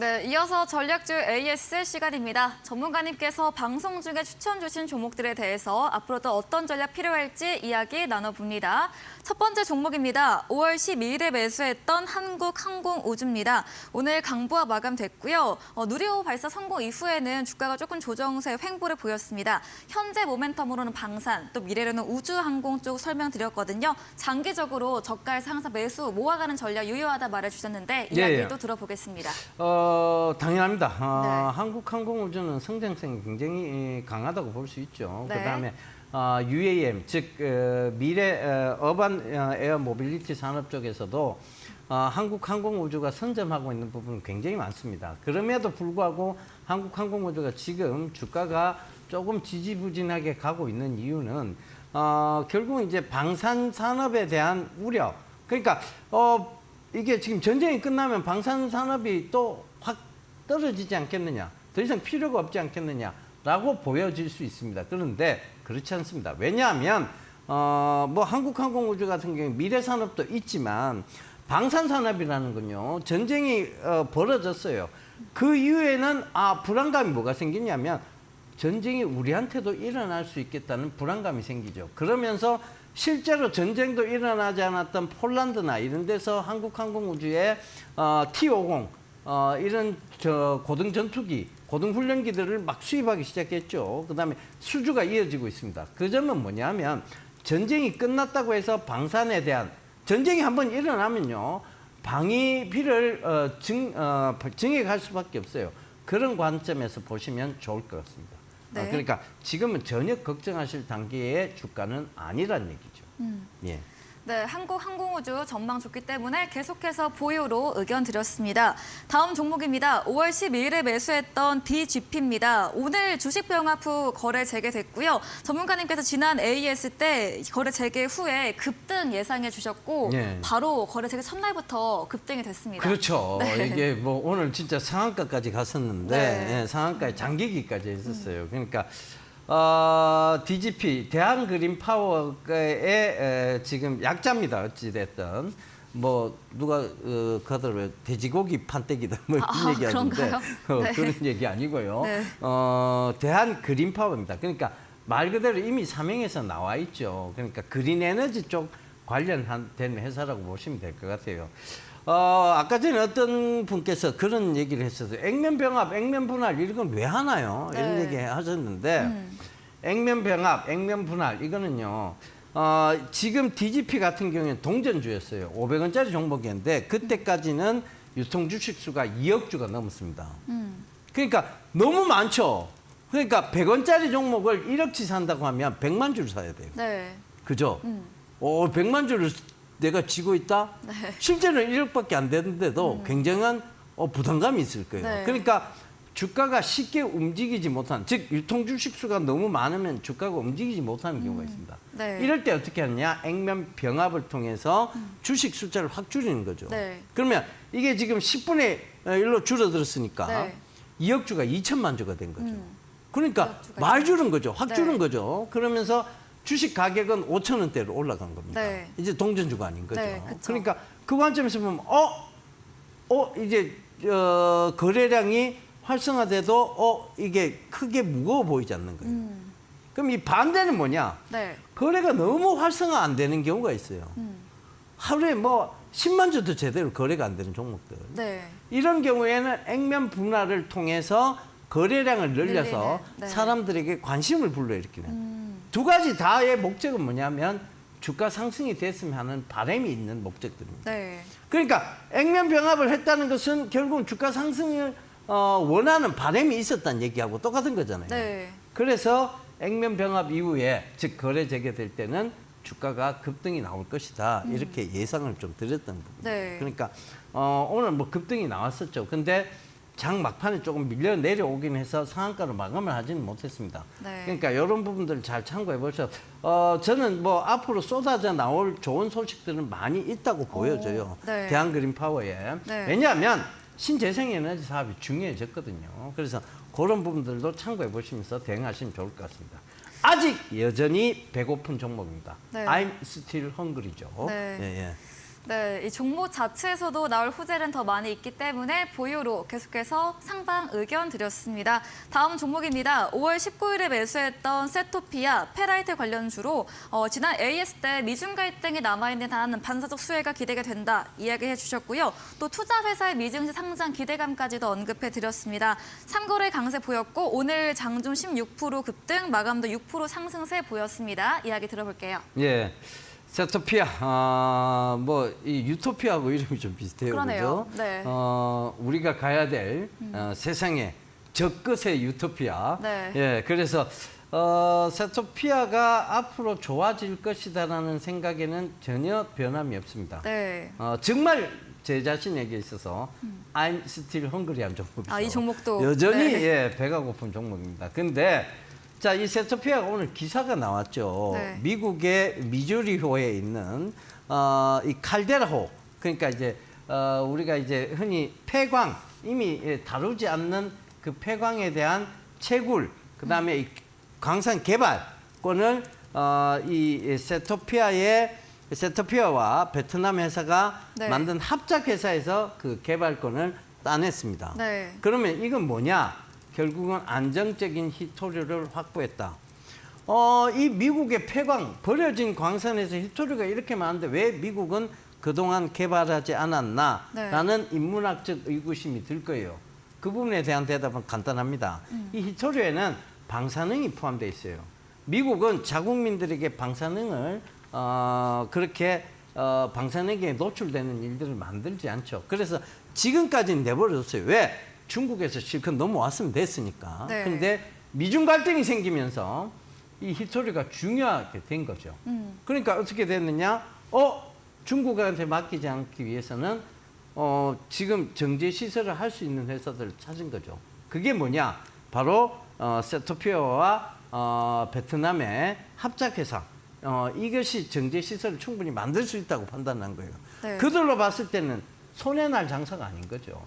네, 이어서 전략주 AS 시간입니다. 전문가님께서 방송 중에 추천 주신 종목들에 대해서 앞으로도 어떤 전략 필요할지 이야기 나눠봅니다. 첫 번째 종목입니다. 5월 12일에 매수했던 한국항공우주입니다. 오늘 강보합 마감됐고요. 누리호 발사 성공 이후에는 주가가 조금 조정세 횡보를 보였습니다. 현재 모멘텀으로는 방산, 또 미래로는 우주항공 쪽 설명드렸거든요. 장기적으로 저가에서 항상 매수 모아가는 전략 유효하다 말해주셨는데 이야기도 들어보겠습니다. 당연합니다. 네. 한국항공우주는 성장성이 굉장히 강하다고 볼 수 있죠. 네. 그다음에 UAM, 즉 미래 어반 에어 모빌리티 산업 쪽에서도 한국항공우주가 선점하고 있는 부분은 굉장히 많습니다. 그럼에도 불구하고 한국항공우주가 지금 주가가 조금 지지부진하게 가고 있는 이유는 결국 이제 방산 산업에 대한 우려. 그러니까 이게 지금 전쟁이 끝나면 방산 산업이 또 확 떨어지지 않겠느냐, 더 이상 필요가 없지 않겠느냐라고 보여질 수 있습니다. 그런데 그렇지 않습니다. 왜냐하면 뭐 한국항공우주 같은 경우 미래 산업도 있지만 방산 산업이라는 건요, 전쟁이 벌어졌어요. 그 이후에는 불안감이 뭐가 생기냐면 전쟁이 우리한테도 일어날 수 있겠다는 불안감이 생기죠. 그러면서 실제로 전쟁도 일어나지 않았던 폴란드나 이런 데서 한국항공우주의 T-50 이런 고등 전투기, 고등 훈련기들을 막 수입하기 시작했죠. 그다음에 수주가 이어지고 있습니다. 그 점은 뭐냐면 전쟁이 끝났다고 해서 방산에 대한 전쟁이 한번 일어나면요, 방위비를 증액할 수밖에 없어요. 그런 관점에서 보시면 좋을 것 같습니다. 네. 그러니까 지금은 전혀 걱정하실 단계의 주가는 아니란 얘기죠. 예. 네, 한국항공우주 전망 좋기 때문에 계속해서 보유로 의견 드렸습니다. 다음 종목입니다. 5월 12일에 매수했던 DGP입니다. 오늘 주식 병합 후 거래 재개됐고요. 전문가님께서 지난 AS 때 거래 재개 후에 급등 예상해 주셨고 네. 바로 거래 재개 첫날부터 급등이 됐습니다. 그렇죠. 네. 이게 뭐 오늘 진짜 상한가까지 갔었는데 네. 예, 상한가에 잠기기까지 했었어요. 그러니까 DGP 대한그린파워의 지금 약자입니다. 어찌됐든 뭐 누가 그들 돼지고기 판때기다 뭐 이런 얘기하는데 네. 그런 얘기 아니고요. 네. 대한그린파워입니다. 그러니까 말 그대로 이미 사명에서 나와 있죠. 그러니까 그린에너지 쪽 관련된 회사라고 보시면 될 것 같아요. 아까 전에 어떤 분께서 그런 얘기를 했었어요. 액면병합, 액면분할 이런 건 왜 하나요? 이런 네. 얘기 하셨는데 액면병합, 액면분할 이거는요. 지금 DGP 같은 경우에는 동전주였어요. 500원짜리 종목이었는데 그때까지는 유통 주식 수가 2억 주가 넘었습니다. 그러니까 너무 많죠. 그러니까 100원짜리 종목을 1억치 산다고 하면 100만 주를 사야 돼요. 네. 그죠? 100만 주를 내가 쥐고 있다? 네. 실제로는 1억밖에 안 되는데도 굉장한 부담감이 있을 거예요. 네. 그러니까 주가가 쉽게 움직이지 못하는, 즉 유통 주식 수가 너무 많으면 주가가 움직이지 못하는 경우가 있습니다. 네. 이럴 때 어떻게 하느냐? 액면 병합을 통해서 주식 숫자를 확 줄이는 거죠. 네. 그러면 이게 지금 10분의 1로 줄어들었으니까 네. 2억 주가 2천만 주가 된 거죠. 그러니까 2억 주가 말 줄은 거죠. 확 네. 줄은 거죠. 그러면서 주식 가격은 5,000원대로 올라간 겁니다. 네. 이제 동전주가 아닌 거죠. 네, 그쵸. 그러니까 그 관점에서 보면 이제 거래량이 활성화돼도 이게 크게 무거워 보이지 않는 거예요. 그럼 이 반대는 뭐냐? 네. 거래가 너무 활성화 안 되는 경우가 있어요. 하루에 뭐 10만 주도 제대로 거래가 안 되는 종목들. 네. 이런 경우에는 액면 분할을 통해서 거래량을 늘려서 늘리는, 네. 사람들에게 관심을 불러일으키는 두 가지 다의 목적은 뭐냐면 주가 상승이 됐으면 하는 바람이 있는 목적들입니다. 네. 그러니까 액면 병합을 했다는 것은 결국은 주가 상승을 원하는 바람이 있었다는 얘기하고 똑같은 거잖아요. 네. 그래서 액면 병합 이후에 즉 거래 재개될 때는 주가가 급등이 나올 것이다. 이렇게 예상을 좀 드렸던 부분입니다. 네. 그러니까 오늘 뭐 급등이 나왔었죠. 근데 장 막판에 조금 밀려 내려오긴 해서 상한가로 마감을 하지는 못했습니다. 네. 그러니까 이런 부분들을 잘 참고해 보셔서 저는 뭐 앞으로 쏟아져 나올 좋은 소식들은 많이 있다고 보여져요. 네. 대한그린파워에. 네. 왜냐하면 신재생에너지 사업이 중요해졌거든요. 그래서 그런 부분들도 참고해 보시면서 대응하시면 좋을 것 같습니다. 아직 여전히 배고픈 종목입니다. 네. I'm still hungry죠. 네. 예, 예. 네, 이 종목 자체에서도 나올 호재는 더 많이 있기 때문에 보유로 계속해서 상방 의견 드렸습니다. 다음 종목입니다. 5월 19일에 매수했던 세토피아, 페라이트 관련주로 지난 AS 때 미중 갈등이 남아있는 한 반사적 수혜가 기대가 된다 이야기해 주셨고요. 또 투자회사의 미증시 상장 기대감까지도 언급해 드렸습니다. 3거래 강세 보였고 오늘 장중 16% 급등, 마감도 6% 상승세 보였습니다. 이야기 들어볼게요. 예. 세토피아, 뭐 이 유토피아하고 이름이 좀 비슷해요, 그러네요. 그죠? 네. 우리가 가야 될 세상의 적끝의 유토피아. 네. 예, 그래서 세토피아가 앞으로 좋아질 것이다라는 생각에는 전혀 변함이 없습니다. 네. 정말 제 자신에게 있어서 I'm still hungry한 종목이죠. 이 종목도. 여전히 네. 예, 배가 고픈 종목입니다. 근데 자, 이 세토피아가 오늘 기사가 나왔죠. 네. 미국의 미주리호에 있는 이 칼데라호, 그러니까 이제 우리가 이제 흔히 폐광, 이미 다루지 않는 그 폐광에 대한 채굴, 그다음에 이 광산 개발권을 이 세토피아와 베트남 회사가 네. 만든 합작 회사에서 그 개발권을 따냈습니다. 네. 그러면 이건 뭐냐? 결국은 안정적인 희토류를 확보했다. 이 미국의 폐광, 버려진 광산에서 희토류가 이렇게 많은데 왜 미국은 그동안 개발하지 않았나라는 인문학적 의구심이 들 거예요. 그 부분에 대한 대답은 간단합니다. 이 희토류에는 방사능이 포함되어 있어요. 미국은 자국민들에게 방사능을 그렇게 방사능에 노출되는 일들을 만들지 않죠. 그래서 지금까지는 내버려뒀어요. 왜? 중국에서 실컷 넘어왔으면 됐으니까. 네. 근데 미중 갈등이 생기면서 이 희토류가 중요하게 된 거죠. 그러니까 어떻게 됐느냐? 중국한테 맡기지 않기 위해서는 지금 정제 시설을 할 수 있는 회사들을 찾은 거죠. 그게 뭐냐? 바로 세토피아와 베트남의 합작 회사. 이것이 정제 시설을 충분히 만들 수 있다고 판단한 거예요. 네. 그들로 봤을 때는 손해 날 장사가 아닌 거죠.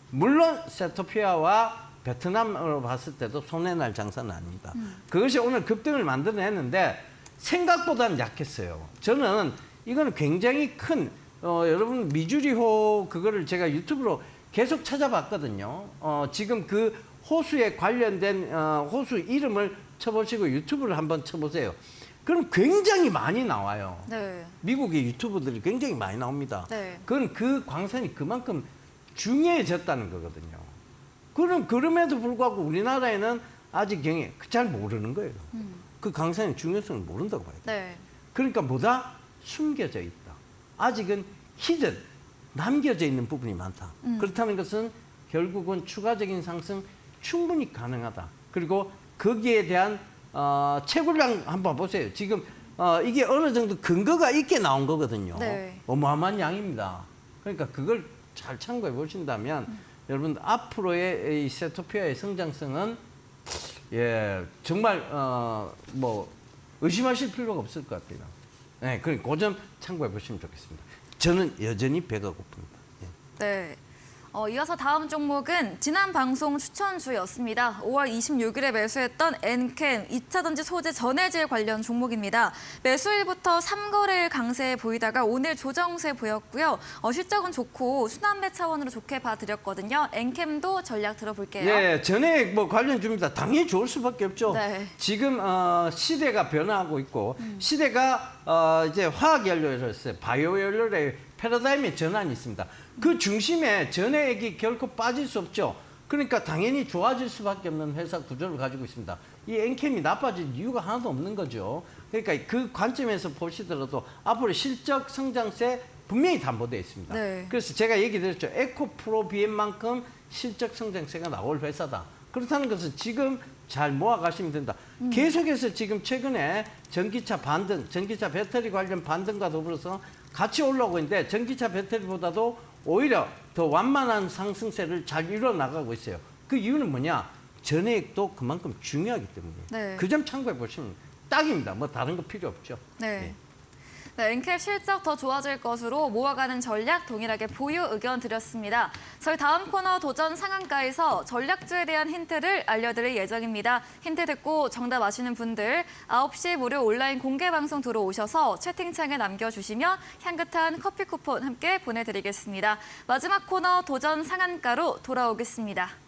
물론 세토피아와 베트남으로 봤을 때도 손해 날 장사는 아닙니다. 그것이 오늘 급등을 만들어냈는데 생각보다는 약했어요. 저는 이거는 굉장히 큰 여러분 미주리호 그거를 제가 유튜브로 계속 찾아봤거든요. 지금 그 호수에 관련된 호수 이름을 쳐보시고 유튜브를 한번 쳐보세요. 그럼 굉장히 많이 나와요. 네. 미국의 유튜브들이 굉장히 많이 나옵니다. 네. 그건 그 광산이 그만큼 중요해졌다는 거거든요. 그럼에도 불구하고 우리나라에는 아직 잘 모르는 거예요. 그 광산의 중요성을 모른다고 봐요. 네. 그러니까 뭐다? 숨겨져 있다. 아직은 히든, 남겨져 있는 부분이 많다. 그렇다는 것은 결국은 추가적인 상승 충분히 가능하다. 그리고 거기에 대한 채굴량 한번 보세요. 지금 이게 어느 정도 근거가 있게 나온 거거든요. 네. 어마어마한 양입니다. 그러니까 그걸 잘 참고해 보신다면 여러분 앞으로의 이 세토피아의 성장성은 정말 뭐 의심하실 필요가 없을 것 같아요. 네, 그러니까 그 점 참고해 보시면 좋겠습니다. 저는 여전히 배가 고픕니다. 네. 이어서 다음 종목은 지난 방송 추천주였습니다. 5월 26일에 매수했던 엔캠 2차전지 소재 전해질 관련 종목입니다. 매수일부터 3거래일 강세 보이다가 오늘 조정세 보였고요. 실적은 좋고 순환매 차원으로 좋게 봐드렸거든요. 엔캠도 전략 들어볼게요. 예, 전액 뭐 관련주입니다. 당연히 좋을 수밖에 없죠. 네. 지금 시대가 변화하고 있고 시대가 이제 화학연료로서 바이오연료의 패러다임의 전환이 있습니다. 그 중심에 전해액이 결코 빠질 수 없죠. 그러니까 당연히 좋아질 수밖에 없는 회사 구조를 가지고 있습니다. 이 엔캠이 나빠질 이유가 하나도 없는 거죠. 그러니까 그 관점에서 보시더라도 앞으로 실적 성장세 분명히 담보되어 있습니다. 네. 그래서 제가 얘기 드렸죠. 에코프로비엠만큼 실적 성장세가 나올 회사다. 그렇다는 것은 지금 잘 모아가시면 된다. 계속해서 지금 최근에 전기차 반등, 전기차 배터리 관련 반등과 더불어서 같이 올라오고 있는데 전기차 배터리보다도 오히려 더 완만한 상승세를 잘 이뤄나가고 있어요. 그 이유는 뭐냐? 전해액도 그만큼 중요하기 때문에. 네. 그 점 참고해 보시면 딱입니다. 뭐 다른 거 필요 없죠. 네. 네, 엔캡 실적 더 좋아질 것으로 모아가는 전략 동일하게 보유 의견 드렸습니다. 저희 다음 코너 도전 상한가에서 전략주에 대한 힌트를 알려드릴 예정입니다. 힌트 듣고 정답 아시는 분들 9시 무료 온라인 공개 방송 들어오셔서 채팅창에 남겨주시면 향긋한 커피 쿠폰 함께 보내드리겠습니다. 마지막 코너 도전 상한가로 돌아오겠습니다.